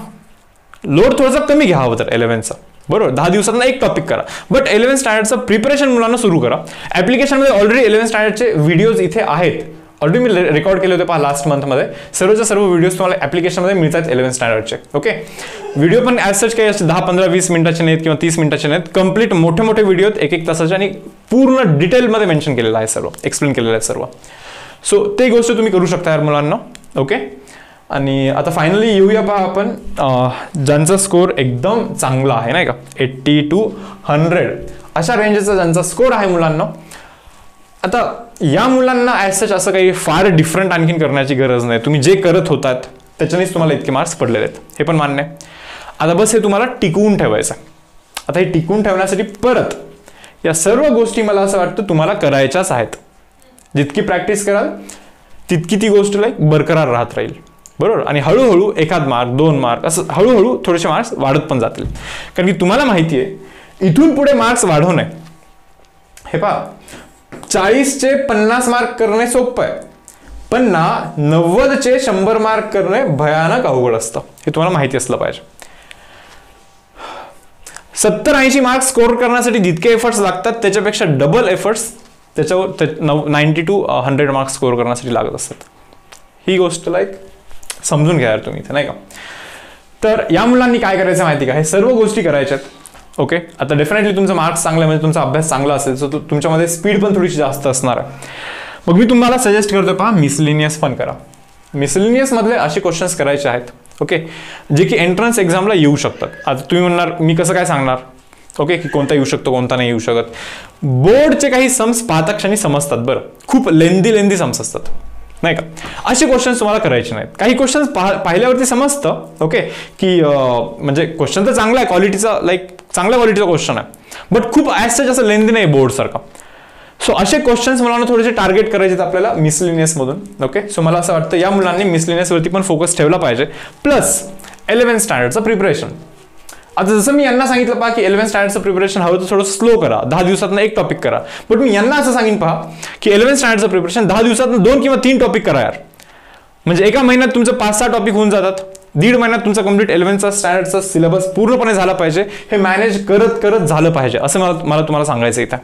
लोड थोडासा कमी घ्या हवं तर 11th चा, बरोबर 10 दिवसांना एक टॉपिक करा, बट 11th स्टँडर्डचं प्रिपरेशन मुलांना सुरू करा. ऍप्लिकेशनमध्ये ऑलरेडी 11th स्टँडर्डचे व्हिडिओज इथे आहेत, ऑलरेडी मी रेकॉर्ड केले होते पहा लास्ट मंथमध्ये. सर्वच्या सर्व व्हिडिओज तुम्हाला ऍप्लिकेशनमध्ये मिळतात 11th स्टँडर्डचे. ओके व्हिडिओ पण ॲज सच काही 10, 15, 20 मिनिटाचे नाहीत किंवा 30 मिनिटाचे नाहीत, कम्प्लीट मोठे मोठे व्हिडिओ 1-1 तासाचे आणि पूर्ण डिटेलमध्ये मेन्शन केलेलं आहे, सर्व एक्सप्लेन केलेलं आहे सर्व. सो ते गोष्ट तुम्ही करू शकता यार मुलांना. ओके आणि आता फायनली येऊया पहा आपण ज्यांचा स्कोर एकदम चांगला आहे नाही का, 80 to 100 अशा रेंजचा ज्यांचा स्कोर आहे मुलांना. आता या मुलांना ॲज सच असं काही फार डिफरंट आणखीन करण्याची गरज नाही. तुम्ही जे करत होतात त्याच्यानेच तुम्हाला इतके मार्क्स पडलेले आहेत, हे पण मान्य आहे. आता बस हे तुम्हाला टिकवून ठेवायचं. आता हे टिकवून ठेवण्यासाठी परत या सर्व गोष्टी मला असं वाटतं तुम्हाला करायच्याच आहेत. जितकी प्रॅक्टिस कराल तितकी ती गोष्ट लाईक बरकरार राहत राहील, बरोबर. आणि हळूहळू 1 मार्क 2 मार्क असं हळूहळू थोडेसे मार्क्स वाढत पण जातील, कारण की तुम्हाला माहिती आहे इथून पुढे मार्क्स वाढवणे हे पहा 40चे 50 मार्क करणे सोपं आहे, पण ना 90चे 100 मार्क करणे भयानक अवघड असतं, हे तुम्हाला माहिती असलं पाहिजे. 70-80 मार्क्स स्कोर करण्यासाठी जितके एफर्ट्स लागतात त्याच्यापेक्षा डबल एफर्ट्स त्याच्यावर 90 to 100 मार्क्स स्कोर करण्यासाठी लागत असतात. ही गोष्ट लाईक समजून घ्या तुम्ही इथे नाही का. तर या मुलांनी काय करायचं माहिती का, हे सर्व गोष्टी करायच्यात. ओके आता डेफिनेटली तुमचं मार्क्स चांगलं म्हणजे तुमचा अभ्यास चांगला असेल सो तुमच्यामध्ये स्पीड पण थोडीशी जास्त असणार आहे. मग मी तुम्हाला सजेस्ट करतो पहा मिसलिनियस पण करा. मिसलिनियस मधले असे क्वेश्चन्स करायचे आहेत ओके जे की एंट्रन्स एक्झामला येऊ शकतात. आता तुम्ही म्हणणार मी कसं काय सांगणार ओके की कोणता येऊ शकतो कोणता नाही येऊ शकत. बोर्डचे काही सम्स पाहता क्षणी समजतात, बरं खूप लेंदी सम्स असतात नाही का. असे क्वेश्चन्स तुम्हाला करायचे नाहीत. काही क्वेश्चन्स पाहिल्यावरती समजतं ओके की म्हणजे क्वेश्चन तर चांगला आहे, क्वालिटीचा लाईक चांगल्या क्वालिटीचा क्वेश्चन आहे, बट खूप ॲज सच असं लेंदी नाही बोर्डसारखा. सो असे क्वेश्चन्स मला थोडेसे टार्गेट करायचे आहेत आपल्याला मिसलिनियस मधून. ओके, सो मला असं वाटतं या मुलांनी मिसलिनियस वरती पण फोकस ठेवला पाहिजे, प्लस 11th स्टँडर्डचं प्रिपरेशन. आता जसं मी यांना सांगितलं पहा की 11th स्टँडर्डचं प्रिपरेशन हवं तर थोडं स्लो करा, 10 दिवसातनं एक टॉपिक करा, बट मी यांना असं सांगेन पहा की 11th स्टँडर्डचं प्रिपरेशन 10 दिवसातनं 2 किंवा 3 टॉपिक करा यार. म्हणजे एका महिन्यात तुमचं 5-6 टॉपिक होऊन जातात. 1.5 महिन्यात तुमचा कंप्लीट 11th स्टँडर्डचा सिलेबस पूर्णपणे झाला पाहिजे. हे मॅनेज करत करत झालं पाहिजे असं मला तुम्हाला सांगायचं इथं.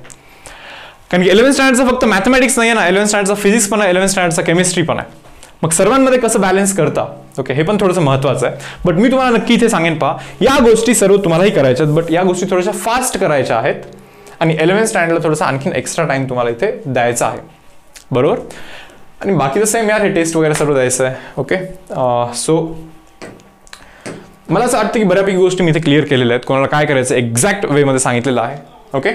कारण की 11th स्टँडर्डचं फक्त मॅथमॅटिक्स नाही आहे ना, 11th स्टँडर्डचा फिजिक्स पण आहे, 11th स्टँडर्डचा केमिस्ट्री पण आहे. मग सर्वांमध्ये कसं बॅलन्स करता ओके हे पण थोडंसं महत्त्वाचं आहे. बट मी तुम्हाला नक्की इथे सांगेन पहा या गोष्टी सर्व तुम्हालाही करायच्या आहेत, बट या गोष्टी थोड्याशा फास्ट करायच्या आहेत आणि 11th स्टँडर्डला थोडंसं आणखीन एक्स्ट्रा टाइम तुम्हाला इथे द्यायचा आहे, बरोबर. आणि बाकी तर सेम यार, हे टेस्ट वगैरे सर्व द्यायचं आहे. ओके, सो मला असं वाटतं की बऱ्यापैकी गोष्टी मी इथे क्लिअर केलेल्या आहेत. कोणाला काय करायचं एक्झॅक्ट वेमध्ये सांगितलेलं आहे. ओके,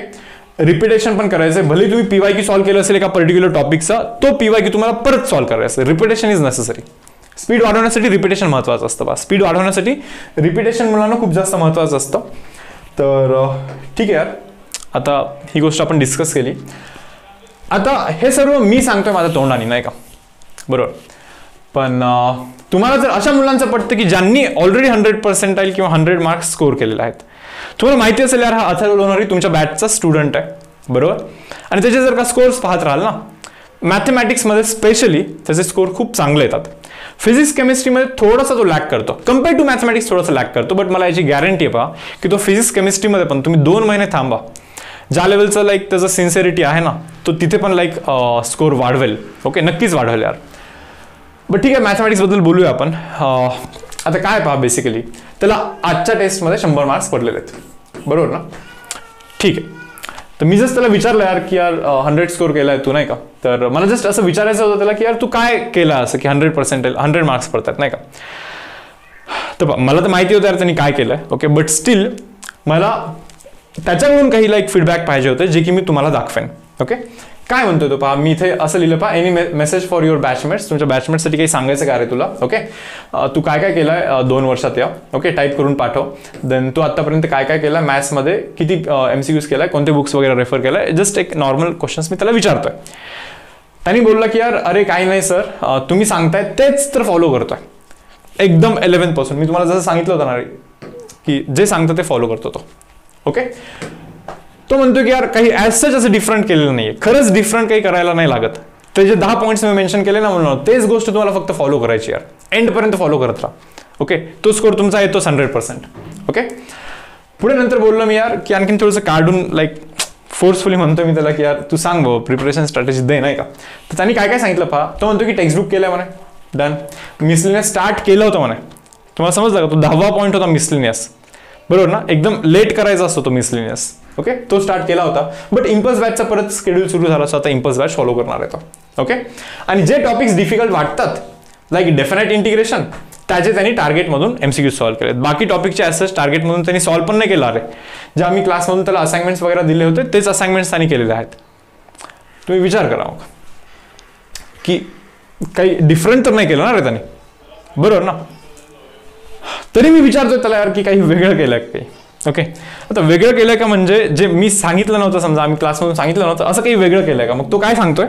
रिपिटेशन पण करायचं आहे. भले तुम्ही PYQ सॉल्व्ह केलं असेल एका पर्टिक्युलर टॉपिकचा, तो PYQ तुम्हाला परत सॉल्व्ह करायचा आहे. Repetition is necessary. स्पीड वाढवण्यासाठी रिपिटेशन महत्त्वाचं असतं बा. स्पीड वाढवण्यासाठी रिपिटेशन मुलांना खूप जास्त महत्त्वाचं असतं. तर ठीक आहे यार, आता ही गोष्ट आपण डिस्कस केली. आता हे सर्व मी सांगतोय माझ्या तोंडाने नाही का, बरोबर. पण तुम्हाला जर अशा मुलांचं पडतं की ज्यांनी ऑलरेडी 100% किंवा 100 मार्क्स स्कोर केलेले आहेत, तुम्हाला माहिती असेल यार हा अथर्व लोणारी तुमच्या बॅचचा स्टुडंट आहे, बरोबर. आणि त्याचे जर का स्कोर्स पाहत राहाल ना, मॅथमॅटिक्समध्ये स्पेशली त्याचे स्कोर खूप चांगले येतात. फिजिक्स केमिस्ट्रीमध्ये थोडासा तो लॅक करतो, कम्पेअर टू मॅथमॅटिक्स थोडासा लॅक करतो. बट मला याची गॅरंटी आहे पहा की तो फिजिक्स केमिस्ट्रीमध्ये पण तुम्ही 2 महिने थांबा, ज्या लेवलचं लाईक त्याचं सिन्सिअरिटी आहे ना, तो तिथे पण लाईक स्कोर वाढवेल. ओके, नक्कीच वाढवेल यार. बट ठीक आहे, मॅथमॅटिक्सबद्दल बोलूया आपण. आता काय पहा, बेसिकली त्याला आजच्या टेस्टमध्ये 100 मार्क्स पडलेले आहेत, बरोबर ना. ठीक आहे, तर मी जस्ट त्याला विचारलं यार की यार 100 स्कोर केला आहे तू नाही का, तर मला जस्ट असं विचारायचं होतं त्याला की यार तू काय केलं असं की 100% मार्क्स पडतात नाही का. तर मला तर माहिती होतं यार त्यांनी काय केलं. ओके, बट स्टील मला त्याच्याकडून काही लाईक फीडबॅक पाहिजे होते जे की मी तुम्हाला दाखवेन. ओके, काय म्हणतोय तो पहा, मी इथे असं लिहिलं पहा, any message for your batchmates. तुमच्या बॅचमेट्ससाठी काही सांगायचं का रे तुला. ओके, तू काय काय केलंय 2 वर्षात या. ओके, टाईप करून पाठव. देन तू आतापर्यंत काय काय केलं मॅथ्समध्ये, किती MCQs केलाय, कोणते बुक्स वगैरे रेफर केलाय, जस्ट एक नॉर्मल क्वेश्चन्स मी त्याला विचारतोय. त्यांनी बोलला की यार अरे काही नाही सर, तुम्ही सांगताय तेच तर फॉलो करतोय एकदम 11th पासून. मी तुम्हाला जसं सांगितलं होतं ना की जे सांगतं ते फॉलो करतो तो. ओके, तो म्हणतो की यार काही ॲज सच असं डिफरंट केलेलं नाहीये. खरंच डिफरंट काही करायला नाही लागत. ते जे 10 पॉईंट्स मी मेन्शन केले ना म्हणून तेच गोष्ट तुम्हाला फक्त फॉलो करायची यार, एंडपर्यंत फॉलो करत राहा. ओके, तो स्कोर तुमचा येतोच 100%. ओके, पुढे नंतर बोललो मी यार की आणखीन थोडंसं काढून लाईक फोर्सफुली म्हणतोय मी त्याला की यार तू सांग भाऊ प्रिपरेशन स्ट्रॅटेजी दे नाही का. तर त्यांनी काय काय सांगितलं पहा, तो म्हणतो की टेक्स्टबुक केलंय म्हणे, डन. मिसलिनियस स्टार्ट केलं होतं म्हणे. तुम्हाला समजलं का, तो 10वा पॉईंट होता मिसलिनियस, बरोबर ना. एकदम लेट करायचा असतो तो मिसलिनियस. ओके, तो स्टार्ट केला होता. बट इम्पल्स बॅचचा परत शेड्यूल सुरू झाला, सो आता इम्पल्स बॅच फॉलो करणार आहे तो. ओके, आणि जे टॉपिक्स डिफिकल्ट वाटतात लाईक डेफिनेट इंटिग्रेशन, त्याचे त्यांनी टार्गेटमधून MCQ सॉल्व्ह केलेत. बाकी टॉपिकचे ॲसेस टार्गेटमधून त्यांनी सॉल्व्ह पण नाही केलं. अरे जे आम्ही क्लासमधून त्याला असाइनमेंट्स वगैरे दिले होते तेच असाइनमेंट्स त्यांनी केलेले आहेत. तुम्ही विचार करा मग की काही डिफरंट तर नाही केलं ना रे त्यांनी, बरोबर ना. तरी मी विचारतोय त्याला यार की काही वेगळं केलं काही. ओके, आता वेगळं केलंय का म्हणजे जे मी सांगितलं नव्हतं, समजा आम्ही क्लासमधून सांगितलं नव्हतं असं काही वेगळं केलंय का. मग तो काय सांगतोय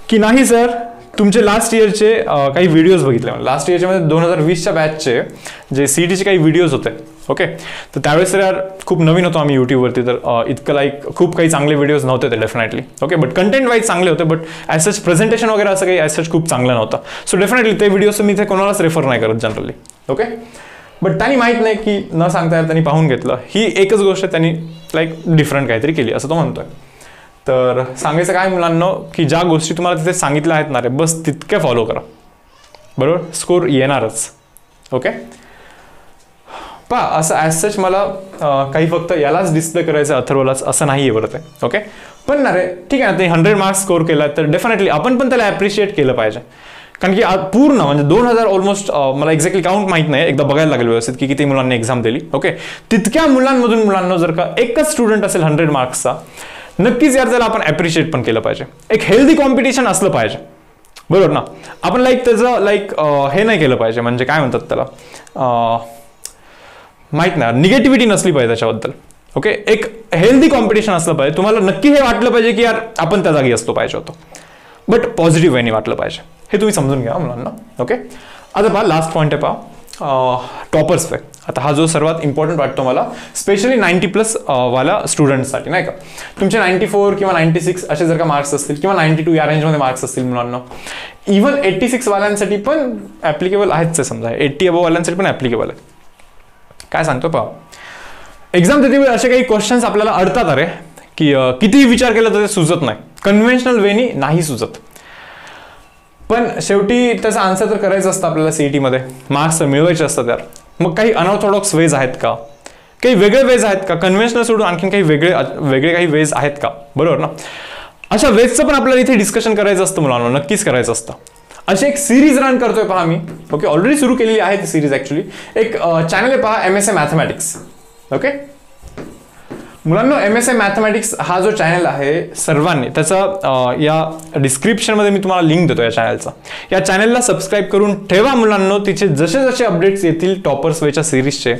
की नाही सर, तुमचे लास्ट इयरचे काही व्हिडिओज बघितले. लास्ट इयरच्या मध्ये 2020च्या बॅचचे जे CETचे काही व्हिडिओज होते. ओके, तर त्यावेळेस यार खूप नवीन होतो आम्ही यूट्यूबवरती, तर इतकं लाईक खूप काही चांगले व्हिडिओज नव्हते ते definitely. Okay, but content wise चांगले होते, बट ॲज सच प्रेझेंटेशन वगैरे असं काही ॲज सच खूप चांगलं नव्हतं. सो डेफिनेटली ते व्हिडिओज मी इथे कोणालाच रेफर नाही करत जनरली. ओके, बट त्यांनी माहीत नाही की न सांगता यार त्यांनी पाहून घेतलं. ही एकच गोष्ट त्यांनी लाईक डिफरंट काहीतरी केली असं तो म्हणतोय. तर सांगायचं काय मुलांना की ज्या गोष्टी तुम्हाला तिथे सांगितल्या आहेत ना रे, बस तितके फॉलो करा, बरोबर. स्कोर येणारच. ओके, पहा असं ॲज सच मला काही फक्त यालाच डिस्प्ले करायचं अथर्वलाच असं नाही आहे बरं ते. ओके, पण ना रे ठीक आहे ना, ते 100 मार्क्स स्कोर केला तर डेफिनेटली आपण पण त्याला ॲप्रिशिएट केलं पाहिजे. कारण की पूर्ण म्हणजे 2000 ऑलमोस्ट, मला एक्झॅक्टली काउंट माहित नाही, एकदा बघायला लागेल व्यवस्थित की किती मुलांनी एक्झाम दिली. ओके, तितक्या मुलांमधून मुलांना जर का एकच स्टुडंट असेल 100 मार्क्सचा, नक्कीच यार त्याला आपण ॲप्रिशिएट पण केलं पाहिजे. एक हेल्दी कॉम्पिटिशन असलं पाहिजे, बरोबर ना. आपण लाईक त्याचं हे नाही केलं पाहिजे, म्हणजे काय म्हणतात त्याला, माहित नाही, निगेटिव्हिटी नसली पाहिजे त्याच्याबद्दल. ओके, एक हेल्दी कॉम्पिटिशन असलं पाहिजे. तुम्हाला नक्की हे वाटलं पाहिजे की यार आपण त्या जागी असलो पाहिजे होतो, बट पॉझिटिव्ह वेनी वाटलं पाहिजे. हे तुम्ही समजून घ्या मुलांना. ओके, आता पहा लास्ट पॉईंट आहे, पहा टॉपर्स वे. आता हा जो सर्वात इम्पॉर्टंट वाटतो मला, स्पेशली 90+ वाला स्टुडंट्ससाठी, नाही का. तुमचे 94 किंवा 96 असे जर का मार्क्स असतील किंवा 92 या रेंजमध्ये मार्क्स असतील मुलांना, इव्हन 86 वाल्यांसाठी पण ॲप्लिकेबल आहेच आहे. समजा 80 अबव वाल्यांसाठी पण ॲप्लिकेबल आहे. काय सांगतो पहा, एक्झाम देते असे काही क्वेश्चन्स आपल्याला अडतात अरे, की कितीही विचार केला तर ते सुचत नाही, कन्व्हेन्शनल वेनी नाही सुचत. पण शेवटी त्याचा आन्सर तर करायचं असतं आपल्याला सीईटीमध्ये, मार्क्स तर मिळवायचे असतात यार. मग काही अनऑर्थोडॉक्स वेज आहेत का, काही वेगळे वेज आहेत का, कन्व्हेन्शनल सोडून आणखीन काही वेगळे काही वेज आहेत का, बरोबर ना. अशा वेजचं पण आपल्याला इथे डिस्कशन करायचं असतं मुलांना, नक्कीच करायचं असतं. अशी एक सिरीज रन करतोय पहा मी. ओके, ऑलरेडी सुरू केलेली आहे ती सिरीज. ॲक्च्युली एक चॅनल आहे पहा, MSA मॅथमॅटिक्स. ओके मुलांना, MSA मॅथमॅटिक्स हा जो चॅनल आहे सर्वांनी त्याचा या डिस्क्रिप्शनमध्ये मी तुम्हाला लिंक देतो या चॅनलचा. या चॅनलला सबस्क्राईब करून ठेवा मुलांना. तिचे जसे जसे अपडेट्स येतील टॉपर्स वेच्या सिरीजचे,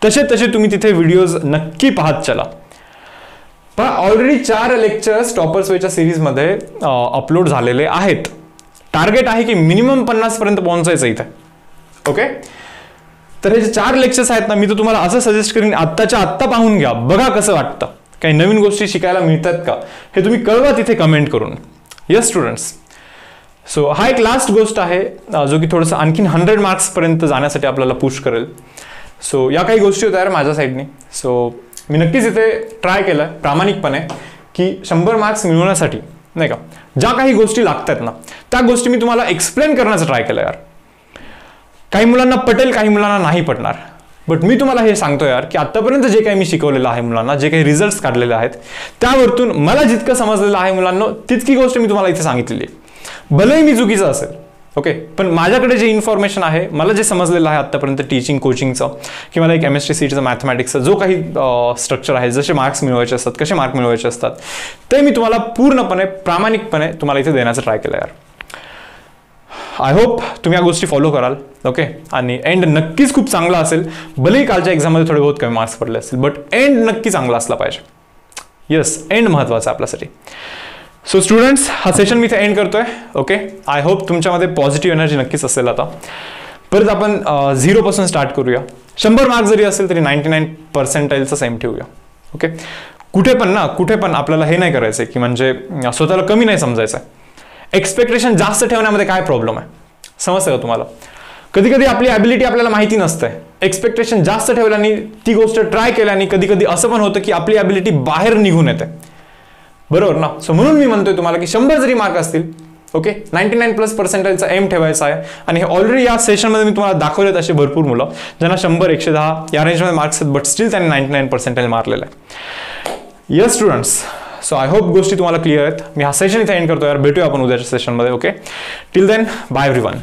तसे तसे तुम्ही तिथे व्हिडिओज नक्की पाहत चला. पहा ऑलरेडी 4 लेक्चर्स टॉपर्स वेच्या सिरीजमध्ये अपलोड झालेले आहेत. टार्गेट आहे की मिनिमम 50 पर्यंत पोहोचायचं इथे. ओके, तर हे जे 4 लेक्चर्स आहेत ना, मी तर तुम्हाला असं सजेस्ट करीन आत्ताच्या आत्ता पाहून घ्या, बघा कसं वाटतं, काही नवीन गोष्टी शिकायला मिळतात का हे तुम्ही कळवा तिथे कमेंट करून. येस स्टुडंट्स, सो हा एक लास्ट गोष्ट आहे जो की थोडंसं आणखीन 100 मार्क्सपर्यंत जाण्यासाठी आपल्याला पुश करेल. सो या काही गोष्टी होत्या माझ्या साईडने. सो मी नक्कीच इथे ट्राय केलं प्रामाणिकपणे की 100 मार्क्स मिळवण्यासाठी, नाही का, ज्या काही गोष्टी लागतात ना त्या गोष्टी मी तुम्हाला एक्सप्लेन करण्याचा ट्राय केला यार. काही मुलांना पटेल, काही मुलांना नाही पटणार, बट मी तुम्हाला हे सांगतो यार की आतापर्यंत जे काही मी शिकवलेलं आहे मुलांना, जे काही रिझल्ट्स काढलेले आहेत त्यावरतून मला जितकं समजलेलं आहे मुलांना तितकी गोष्ट मी तुम्हाला इथे सांगितलेली आहे. भलेही मी चुकीचं असेल, ओके, पण माझ्याकडे जे इन्फॉर्मेशन आहे, मला जे समजलेलं आहे आतापर्यंत टीचिंग कोचिंगचं किंवा लाईक MST CETचं मॅथमॅटिक्सचं जो काही स्ट्रक्चर आहे, जसे मार्क्स मिळवायचे असतात, कसे मार्क मिळवायचे असतात, ते मी तुम्हाला पूर्णपणे प्रामाणिकपणे तुम्हाला इथे देण्याचा ट्राय केला यार. आय होप तुम्ही या गोष्टी फॉलो कराल. ओके, आणि एंड नक्कीच खूप चांगला असेल. भलेही कालच्या एक्झाममध्ये थोडे बहुत कमी मार्क्स पडले असतील, बट एंड नक्की चांगला असला पाहिजे. येस, एंड महत्त्वाचा आहे आपल्यासाठी. सो स्टुडंट्स, हा सेशन मी इथे एंड करतोय. ओके, आय होप तुमच्यामध्ये पॉझिटिव्ह एनर्जी नक्कीच असेल. आता परत आपण 0 पासून स्टार्ट करूया. 100 मार्क्स जरी असेल तरी 99 पर्सेंटाईलचा सेम ठेवूया. ओके, कुठे पण आपल्याला हे नाही करायचं की म्हणजे स्वतःला कमी नाही समजायचं आहे. एक्सपेक्टेशन जास्त ठेवण्यामध्ये काय प्रॉब्लेम आहे समजतं का तुम्हाला. कधी कधी आपली ॲबिलिटी आपल्याला माहिती नसते. एक्सपेक्टेशन जास्त ठेवल्याने, ती गोष्ट ट्राय केल्याने कधी कधी असं पण होतं की आपली ॲबिलिटी बाहेर निघून येते, बरोबर ना. सो म्हणून मी म्हणतोय तुम्हाला की 100 जरी मार्क असतील, ओके, 99+ पर्सेंटाईलचा एम ठेवायचा आहे. आणि हे ऑलरेडी या सेशनमध्ये मी तुम्हाला दाखवलेत असे भरपूर मुलं ज्यांना 100, 110 या रेंजमध्ये मार्क्स आहेत, बट स्टील त्यांनी 99 पर्सेंटाईल मारलेलं आहे. Yes students, so I hope गोष्टी तुम्हाला क्लिअर आहेत. मी हा सेशन इथे एंड करतो यार. भेटूया आपण उद्याच्या सेशनमध्ये. Okay, till then bye everyone.